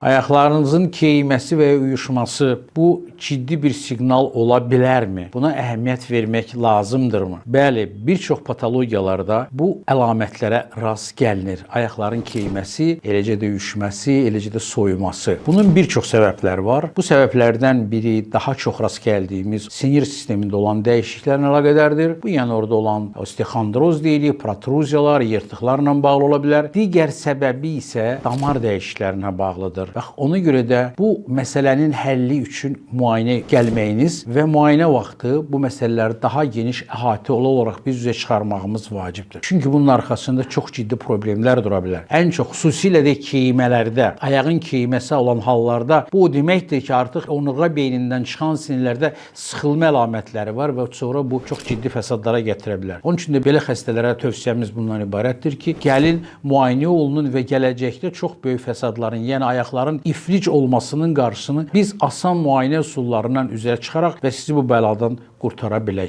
Ayaqlarınızın keyməsi və ya uyuşması bu ciddi bir siqnal ola bilərmi? Buna əhəmiyyət vermək lazımdırmı? Bəli, bir çox patologiyalarda bu əlamətlərə rast gəlinir. Ayaqların keyməsi, eləcə də uyuşması, eləcə də soyuması. Bunun bir çox səbəbləri var. Bu səbəblərdən biri daha çox rast gəldiyimiz sinir sistemində olan dəyişikliklərlə əlaqədardır. Bu yəni orada olan osteoxondroz deyilik, protruziyalar, yırtıqlarla bağlı ola bilər. Digər səbəbi isə damar dəyişikliklərinə bağlıdır. Bax, ona görə də bu məsələnin həlli üçün müayinə gəlməyiniz və müayinə vaxtı bu məsələləri daha geniş əhatə olaraq biz üzə çıxarmağımız vacibdir. Çünki bunun arxasında çox ciddi problemlər dura bilər. Ən çox xüsusilə də keymələrdə, ayağın keyməsi olan hallarda bu o deməkdir ki, artıq onurğa beynindən çıxan sinirlərdə sıxılma əlamətləri var və sonra bu çox ciddi fəsadlara gətirə bilər. Onun üçün də belə xəstələrə tövsiyəmiz bundan ibarətdir ki, gəlin müayinə olunun və gələcəkdə çox böyük fəsadların, yəni ayaqların iflic olmasının qarşısını biz asan müayinə üsullarından üzə çıxaraq və sizi bu bəladan qurtara bilək.